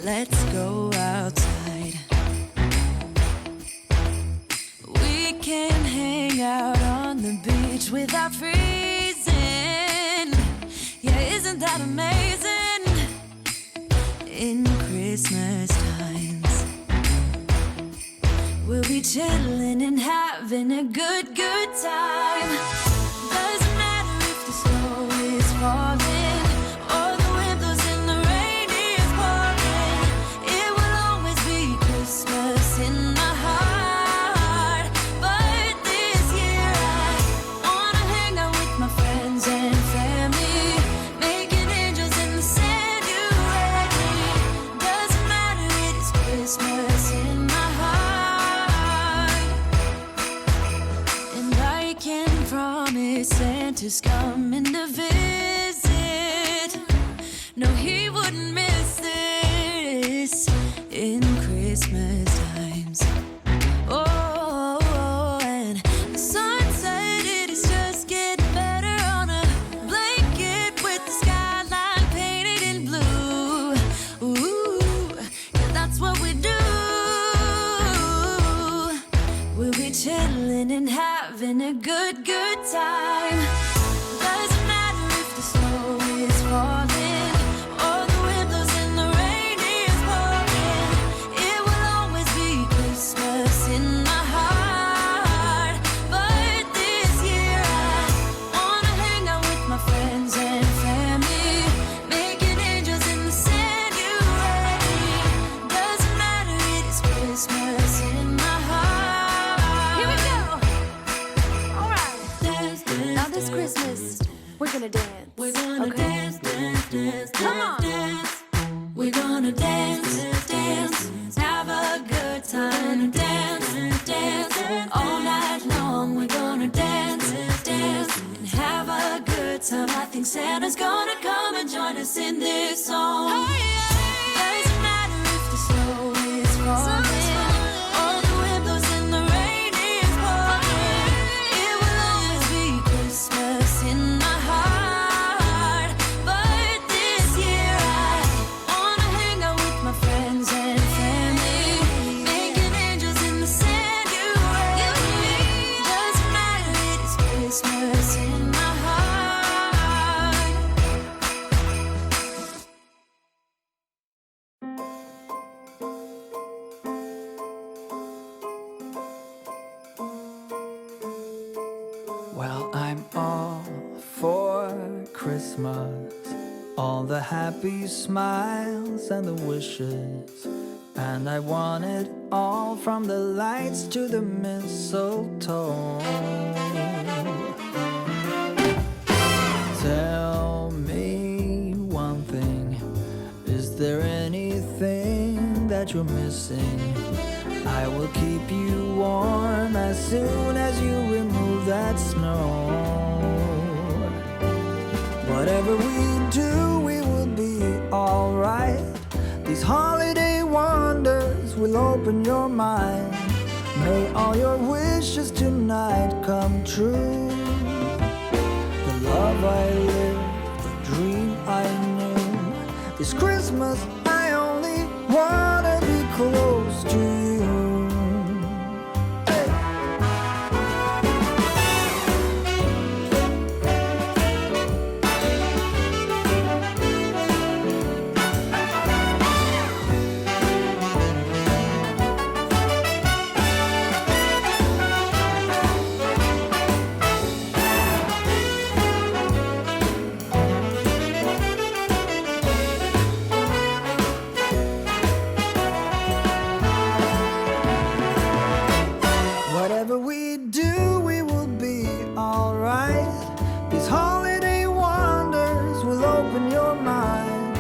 Let's go outside. We can hang out on the beach without freezing. Yeah, isn't that amazing? In Christmas times, we'll be chilling and having a good time. Doesn't matter if the snow is falling. Santa's coming to visit. No, he wouldn't miss this in Christmas times. Oh, and the sunset, it is just getting better on a blanket with the skyline painted in blue. Ooh, yeah, that's what we do. We'll be chilling and having a good time. Doesn't matter if the snow is falling or the wind blows and the rain is pouring. It will always be Christmas in my heart. But this year I wanna hang out with my friends and family, making angels in the sand. You ready? Doesn't matter, it is Christmas in my heart. Here we go. Now this Christmas, we're gonna dance. We're gonna dance, dance, dance, Come on. dance. We're gonna dance, dance, have a good time. Dance, dance, all night long. We're gonna dance, dance, and have a good time. I think Santa's gonna come and join us in this song. Doesn't matter if the snow is falling or the wind blows and the rain is pouring. It will always be Well, I'm all for Christmas, all the happy smiles and the wishes, and I want it all from the lights to the mistletoe. Tell me one thing, is there anything that you're missing? I will keep you warm as soon as you remove that snow. Whatever we do, we will be alright. These holiday wonders will open your mind. May all your wishes tonight come true. The love I lived, the dream I knew. This Christmas I only wanna be close to you. Whatever we do, we will be alright. These holiday wonders will open your mind.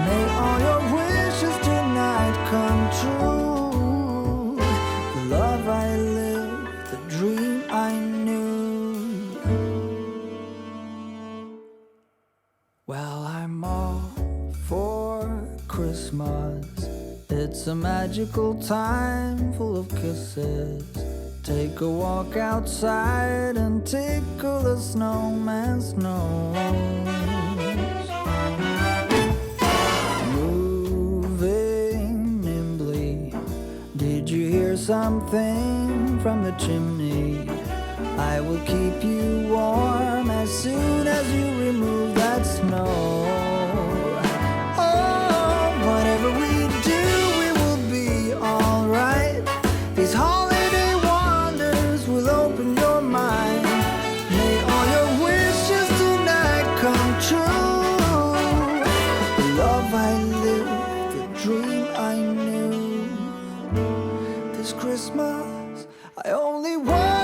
May all your wishes tonight come true. The love I lived, the dream I knew. Well, I'm all for Christmas. It's a magical time full of kisses. Take a walk outside and tickle the snowman's nose. Moving nimbly, did you hear something from the chimney? I will keep you warm as soon as you remove that snow. Oh, whatever we do, we will be alright. These holiday wonders will open your mind. May all your wishes tonight come true. The love I lived, the dream I knew. This Christmas I only want